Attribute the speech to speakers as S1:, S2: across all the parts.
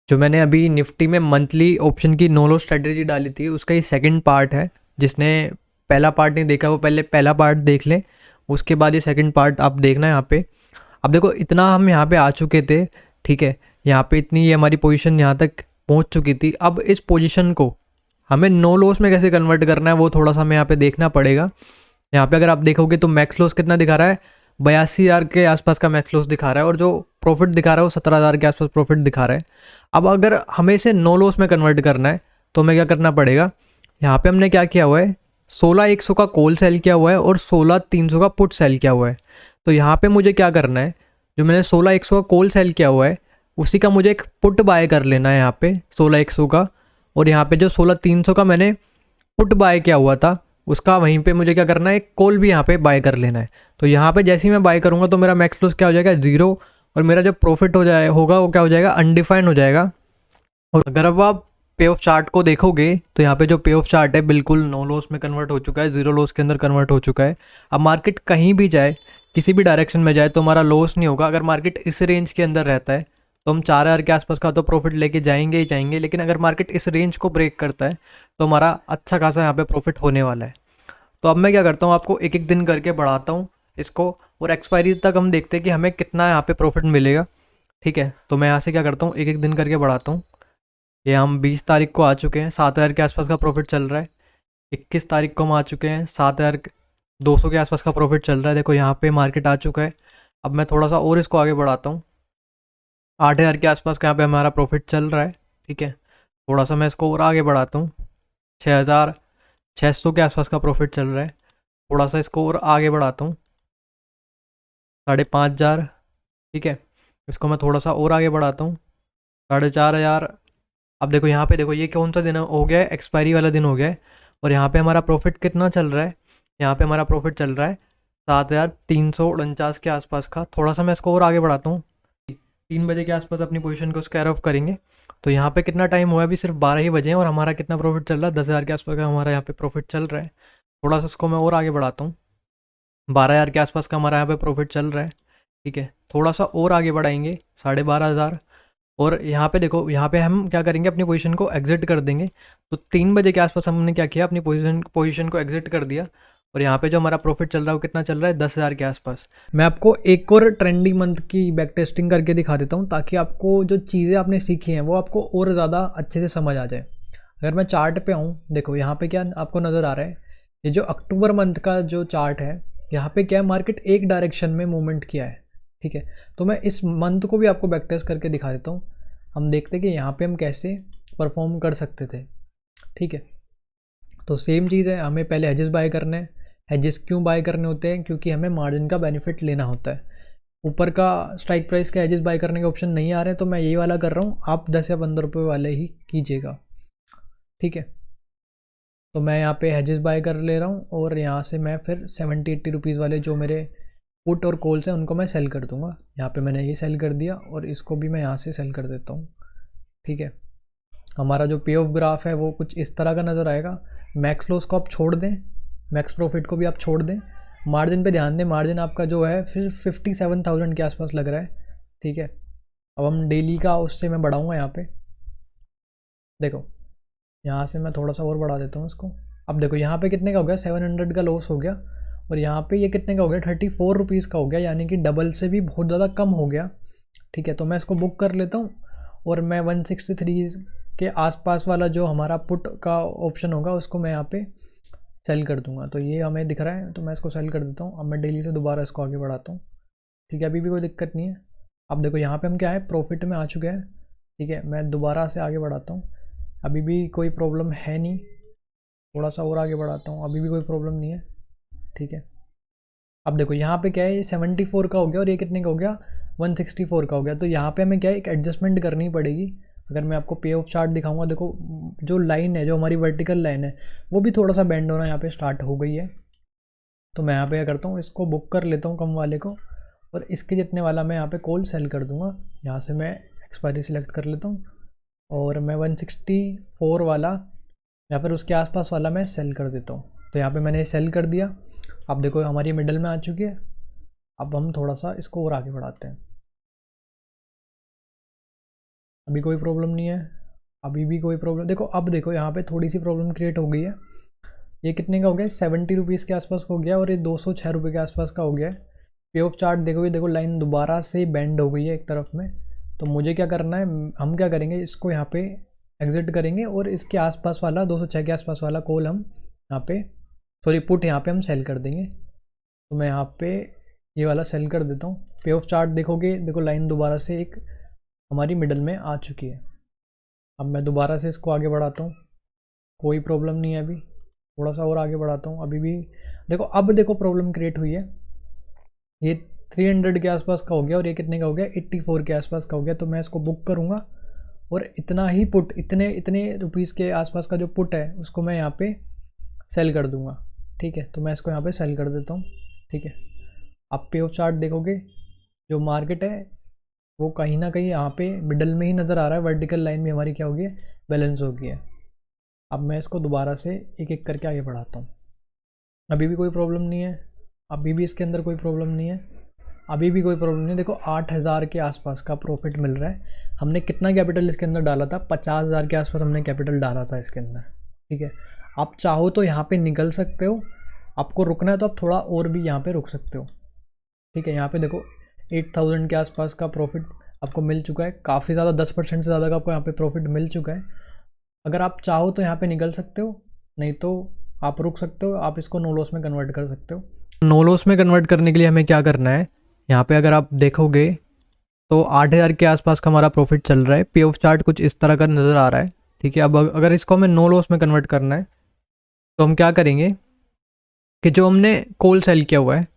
S1: जो मैंने अभी निफ्टी में मंथली ऑप्शन की नो लॉस स्ट्रेटजी डाली थी उसका ये सेकंड पार्ट है। जिसने पहला पार्ट नहीं देखा वो पहले पहला पार्ट देख ले, उसके बाद ये सेकंड पार्ट आप देखना यहाँ पे। अब देखो इतना हम यहाँ पे आ चुके थे, ठीक है, यहाँ पे इतनी ये हमारी पोजीशन यहाँ तक पहुँच चुकी थी। अब इस पोजीशन को हमें नो लॉस में कैसे कन्वर्ट करना है वो थोड़ा सा हमें यहाँ पे देखना पड़ेगा। यहाँ पे अगर आप देखोगे तो मैक्स लॉस कितना दिखा रहा है, 82,000 के आसपास का मैक्स लॉस दिखा रहा है, और जो प्रॉफिट दिखा रहा है वो 17,000 के आसपास प्रॉफिट दिखा रहा है। अब अगर हमें इसे नो लॉस में कन्वर्ट करना है तो हमें क्या करना पड़ेगा, यहाँ पे हमने क्या किया हुआ है, 16,100 का कॉल सेल किया हुआ है और 16,300 का पुट सेल किया हुआ है। तो यहाँ पे मुझे क्या करना है, जो मैंने 16,100 का कॉल सेल किया हुआ है उसी का मुझे एक पुट बाय कर लेना है यहाँ पे 16,100 का, और यहाँ पे जो 16,300 का मैंने पुट बाय किया हुआ था उसका वहीं पे मुझे क्या करना है, एक कॉल भी यहाँ पे बाय कर लेना है। तो यहाँ पे जैसे ही मैं बाय करूँगा तो मेरा मैक्स लॉस क्या हो जाएगा, जीरो, और मेरा जो प्रॉफिट हो जाए होगा वो क्या हो जाएगा, अनडिफाइंड हो जाएगा। और अगर अब आप पे ऑफ चार्ट को देखोगे तो यहाँ पे जो पे ऑफ चार्ट है बिल्कुल नो लॉस में कन्वर्ट हो चुका है, जीरो लॉस के अंदर कन्वर्ट हो चुका है। अब मार्केट कहीं भी जाए, किसी भी डायरेक्शन में जाए तो हमारा लॉस नहीं होगा। अगर मार्केट इस रेंज के अंदर रहता है तो हम 4,000 के आसपास का तो प्रॉफिट लेके जाएंगे ही जाएंगे, लेकिन अगर मार्केट इस रेंज को ब्रेक करता है तो हमारा अच्छा खासा यहाँ पे प्रॉफिट होने वाला है। तो अब मैं क्या करता हूँ, आपको एक एक दिन करके बढ़ाता हूँ इसको, और एक्सपायरी तक हम देखते हैं कि हमें कितना यहाँ पे प्रॉफिट मिलेगा। ठीक है, तो मैं यहाँ से क्या करता हूँ, एक एक दिन करके बढ़ाता हूँ। ये हम 20 तारीख को आ चुके हैं, 7,000 के आसपास का प्रॉफिट चल रहा है। 21 तारीख को हम आ चुके हैं, 7,200 के आसपास का प्रॉफिट चल रहा है। देखो यहाँ पे मार्केट आ चुका है। अब मैं थोड़ा सा और इसको आगे बढ़ाता हूँ, 8,000 के आसपास का यहाँ पे हमारा प्रॉफिट चल रहा है। ठीक है, थोड़ा सा मैं इसको और आगे बढ़ाता हूँ, 6,600 के आसपास का प्रॉफिट चल रहा है। थोड़ा सा इसको और आगे बढ़ाता हूँ, 5,500। ठीक है, इसको मैं थोड़ा सा और आगे बढ़ाता हूँ, 4,500। अब देखो यहाँ पे, देखो ये कौन सा दिन हो गया है, एक्सपायरी वाला दिन हो गया है। और यहाँ पे हमारा प्रॉफिट कितना चल रहा है, यहाँ पे हमारा प्रॉफिट चल रहा है 7,349 के आसपास का। थोड़ा सा मैं इसको और आगे बढ़ाता हूँ, 3 बजे के आसपास अपनी पोजीशन को स्क्वायर ऑफ करेंगे। तो यहाँ पे कितना टाइम हुआ है, अभी सिर्फ 12 ही बजे हैं और हमारा कितना प्रॉफिट चल रहा है, 10,000 के आसपास का हमारा यहाँ पे प्रॉफिट चल रहा है। थोड़ा सा इसको मैं और आगे बढ़ाता हूँ, 12,000 के आसपास का हमारा यहाँ पे प्रॉफिट चल रहा है। ठीक है, थोड़ा सा और आगे बढ़ाएंगे, 12,500। और यहाँ पे देखो, यहाँ पे हम क्या करेंगे, अपनी पोजीशन को एग्जिट कर देंगे। तो 3 बजे के आसपास हमने क्या किया, अपनी पोजीशन को एग्जिट कर दिया। और यहाँ पे जो हमारा प्रॉफिट चल रहा है वो कितना चल रहा है, 10,000 के आसपास। मैं आपको एक और ट्रेंडिंग मंथ की बैक टेस्टिंग करके दिखा देता हूँ, ताकि आपको जो चीज़ें आपने सीखी हैं वो आपको और ज़्यादा अच्छे से समझ आ जाए। अगर मैं चार्ट पे आऊँ, देखो यहाँ पे क्या आपको नज़र आ रहा है, ये जो अक्टूबर मंथ का जो चार्ट है, यहाँ पे क्या है, मार्केट एक डायरेक्शन में मूवमेंट किया है। ठीक है, तो मैं इस मंथ को भी आपको बैक टेस्ट करके दिखा देता हूँ। हम देखते हैं कि यहाँ पे हम कैसे परफॉर्म कर सकते थे। ठीक है, तो सेम चीज़ है, हमें पहले हेजेस बाय करने हैं। हेजेस क्यों बाय करने होते हैं, क्योंकि हमें मार्जिन का बेनिफिट लेना होता है। ऊपर का स्ट्राइक प्राइस के हेजेस बाय करने के ऑप्शन नहीं आ रहे हैं तो मैं यही वाला कर रहा हूँ, आप 10 या 15 रुपये वाले ही कीजिएगा। ठीक है, तो मैं यहाँ पे हेजेस बाय कर ले रहा हूँ और यहाँ से मैं फिर 70-80 रुपीज़ वाले जो मेरे पुट और कॉल्स हैं उनको मैं सेल कर दूँगा। यहाँ पे मैंने ये सेल कर दिया और इसको भी मैं यहाँ से सेल कर देता हूँ। ठीक है, हमारा जो पे ऑफ ग्राफ है वो कुछ इस तरह का नज़र आएगा। मैक्स लॉस को आप छोड़ दें, मैक्स प्रॉफिट को भी आप छोड़ दें, मार्जिन पे ध्यान दें। मार्जिन आपका जो है फिर 57,000 के आसपास लग रहा है। ठीक है, अब हम डेली का उससे मैं बढ़ाऊँगा यहाँ पे। देखो यहाँ से मैं थोड़ा सा और बढ़ा देता हूँ इसको। अब देखो यहाँ पे कितने का हो गया, 700 का लॉस हो गया, और यहाँ पे ये कितने का हो गया, 34 रुपीज़ का हो गया, यानी कि डबल से भी बहुत ज़्यादा कम हो गया। ठीक है, तो मैं इसको बुक कर लेता हूँ और मैं 163 के आसपास वाला जो हमारा पुट का ऑप्शन होगा उसको मैं यहाँ पे सेल कर दूंगा। तो ये हमें दिख रहा है तो मैं इसको सेल कर देता हूँ। अब मैं डेली से दोबारा इसको आगे बढ़ाता हूँ। ठीक है, अभी भी कोई दिक्कत नहीं है। अब देखो यहाँ पे हम क्या है, प्रॉफिट में आ चुके हैं। ठीक है, मैं दोबारा से आगे बढ़ाता हूँ, अभी भी कोई प्रॉब्लम है नहीं। थोड़ा सा और आगे बढ़ाता हूँ, अभी भी कोई प्रॉब्लम नहीं है। ठीक है, अब देखो यहाँ पे क्या है, ये 74 का हो गया और ये कितने का हो गया, 164 का हो गया। तो यहाँ पे हमें क्या है, एक एडजस्टमेंट करनी पड़ेगी। अगर मैं आपको पे ऑफ चार्ट दिखाऊंगा, देखो जो लाइन है, जो हमारी वर्टिकल लाइन है, वो भी थोड़ा सा बेंड होना यहाँ पे स्टार्ट हो गई है। तो मैं यहाँ पे क्या करता हूँ, इसको बुक कर लेता हूँ कम वाले को, और इसके जितने वाला मैं यहाँ पे कॉल सेल कर दूँगा। यहाँ से मैं एक्सपायरी सिलेक्ट कर लेता हूँ और मैं 164 वाला या फिर उसके आसपास वाला मैं सेल कर देता हूँ। तो यहाँ पे मैंने सेल कर दिया। अब देखो हमारी मिडल में आ चुकी है। अब हम थोड़ा सा इसको और आगे बढ़ाते हैं। अभी कोई प्रॉब्लम नहीं है, अभी भी कोई प्रॉब्लम। देखो अब देखो यहाँ पे थोड़ी सी प्रॉब्लम क्रिएट हो गई है। ये कितने का हो गया, 70 रुपीज़ के आसपास का हो गया और ये 206 रुपये के आसपास का हो गया है। पे ऑफ चार्ट देखोगे, देखो लाइन दोबारा से बेंड हो गई है एक तरफ में। तो मुझे क्या करना है, हम क्या करेंगे, इसको यहाँ पे एग्जिट करेंगे और इसके आसपास वाला 206 के आसपास वाला कॉल हम यहाँ पे, सॉरी पुट यहाँ पे हम सेल कर देंगे। तो मैं यहाँ पे ये वाला सेल कर देता हूँ। पे ऑफ चार्ट देखोगे, देखो लाइन दोबारा से एक हमारी मिडल में आ चुकी है। अब मैं दोबारा से इसको आगे बढ़ाता हूँ, कोई प्रॉब्लम नहीं है। अभी थोड़ा सा और आगे बढ़ाता हूँ, अभी भी देखो, अब देखो प्रॉब्लम क्रिएट हुई है। ये 300 के आसपास का हो गया और ये कितने का हो गया, 84 के आसपास का हो गया। तो मैं इसको बुक करूँगा और इतना ही पुट, इतने इतने रुपीज़ के आसपास का जो पुट है उसको मैं यहाँ पे सेल कर दूँगा। ठीक है, तो मैं इसको यहाँ पे सेल कर देता हूँ। ठीक है, अब पे ऑफ चार्ट देखोगे, जो मार्केट है वो कहीं ना कहीं यहाँ पे मिडल में ही नज़र आ रहा है। वर्टिकल लाइन भी हमारी क्या हो गई है, बैलेंस हो गई है। अब मैं इसको दोबारा से एक एक करके आगे बढ़ाता हूँ। अभी भी कोई प्रॉब्लम नहीं है, अभी भी इसके अंदर कोई प्रॉब्लम नहीं है, अभी भी कोई प्रॉब्लम नहीं है। देखो 8000 के आसपास का प्रॉफिट मिल रहा है। हमने कितना कैपिटल इसके अंदर डाला था, 50,000 के आसपास हमने कैपिटल डाला था इसके अंदर। ठीक है, आप चाहो तो यहाँ पे निकल सकते हो, आपको रुकना है तो आप थोड़ा और भी यहाँ पे रुक सकते हो। ठीक है, यहाँ पे देखो 8000 के आसपास का प्रॉफिट आपको मिल चुका है, काफ़ी ज़्यादा, 10% से ज़्यादा का आपको यहाँ पे प्रॉफिट मिल चुका है। अगर आप चाहो तो यहाँ पे निकल सकते हो, नहीं तो आप रुक सकते हो, आप इसको नो लॉस में कन्वर्ट कर सकते हो। नो लॉस में कन्वर्ट करने के लिए हमें क्या करना है, यहाँ पे अगर आप देखोगे तो 8000 के आसपास का हमारा प्रॉफिट चल रहा है। पे ऑफ चार्ट कुछ इस तरह का नज़र आ रहा है। ठीक है, अब अगर इसको हमें नो लॉस में कन्वर्ट करना है तो हम क्या करेंगे कि जो हमने कॉल सेल किया हुआ है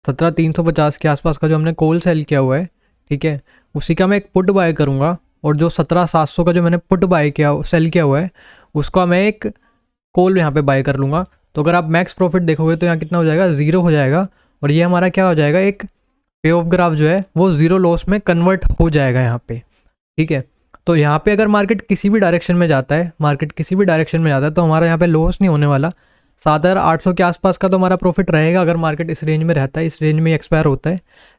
S1: 17,350 के आसपास का, जो हमने कॉल सेल किया हुआ है, ठीक है, उसी का मैं एक पुट बाय करूँगा और जो 17,700 का जो मैंने पुट बाय किया, सेल किया हुआ है, उसका मैं एक कॉल यहाँ पे बाय कर लूँगा। तो अगर आप मैक्स प्रॉफिट देखोगे तो यहाँ कितना हो जाएगा, 0 हो जाएगा और ये हमारा क्या हो जाएगा, एक पे ऑफ ग्राफ जो है वो 0 लॉस में कन्वर्ट हो जाएगा यहाँ पे। ठीक है, तो यहाँ पे अगर मार्केट किसी भी डायरेक्शन में जाता है, मार्केट किसी भी डायरेक्शन में जाता है तो हमारा यहाँ पे लॉस नहीं होने वाला। 7,800 के आसपास का तो हमारा प्रॉफिट रहेगा अगर मार्केट इस रेंज में रहता है, इस रेंज में एक्सपायर होता है।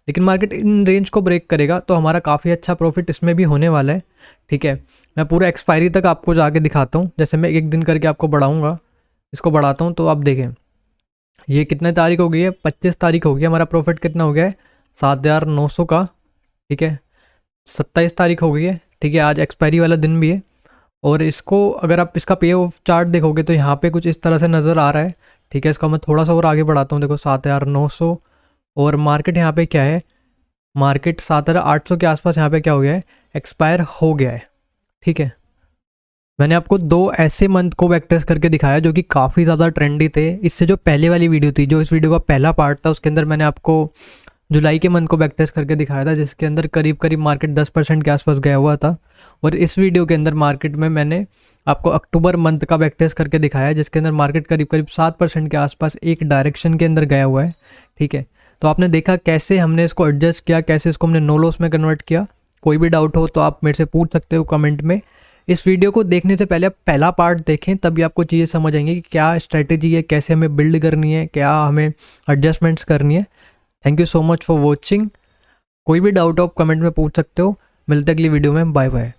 S1: लेकिन मार्केट इन रेंज को ब्रेक करेगा तो हमारा काफ़ी अच्छा प्रॉफिट इसमें भी होने वाला है। ठीक है, मैं पूरा एक्सपायरी तक आपको जाके दिखाता हूँ। जैसे मैं एक दिन करके आपको बढ़ाऊँगा, इसको बढ़ाता हूँ तो आप देखें ये कितने तारीख हो गई है, 25 तारीख हो गई। हमारा प्रॉफिट कितना हो गया है, 7,900 का। ठीक है, 27 तारीख हो गई है। ठीक है, आज एक्सपायरी वाला दिन भी है। और इसको अगर आप इसका पे ऑफ चार्ट देखोगे तो यहाँ पे कुछ इस तरह से नज़र आ रहा है। ठीक है, इसका मैं थोड़ा सा और आगे बढ़ाता हूँ। देखो 7,900 और मार्केट यहाँ पे क्या है, मार्केट 7,800 के आसपास यहाँ पे क्या हो गया है, एक्सपायर हो गया है। ठीक है, मैंने आपको 2 ऐसे मंथ को बैकटेस्ट करके दिखाया जो कि काफ़ी ज़्यादा ट्रेंडी थे। इससे जो पहले वाली वीडियो थी, जो इस वीडियो का पहला पार्ट था, उसके अंदर मैंने आपको जुलाई के मंथ को बैकटेस्ट करके दिखाया था, जिसके अंदर करीब करीब मार्केट 10% के आसपास गया हुआ था। और इस वीडियो के अंदर मार्केट में मैंने आपको अक्टूबर मंथ का बैकटेस्ट करके दिखाया है, जिसके अंदर मार्केट करीब करीब 7% के आसपास एक डायरेक्शन के अंदर गया हुआ है। ठीक है, तो आपने देखा कैसे हमने इसको एडजस्ट किया, कैसे इसको हमने नो लॉस में कन्वर्ट किया। कोई भी डाउट हो तो आप मेरे से पूछ सकते हो कमेंट में। इस वीडियो को देखने से पहले आप पहला पार्ट देखें, तभी आपको चीज़ें समझ आएंगी कि क्या स्ट्रेटेजी है, कैसे हमें बिल्ड करनी है, क्या हमें एडजस्टमेंट्स करनी है। Thank you so much for watching. कोई भी डाउट हो आप कमेंट में पूछ सकते हो। मिलते अगली वीडियो में, बाय बाय।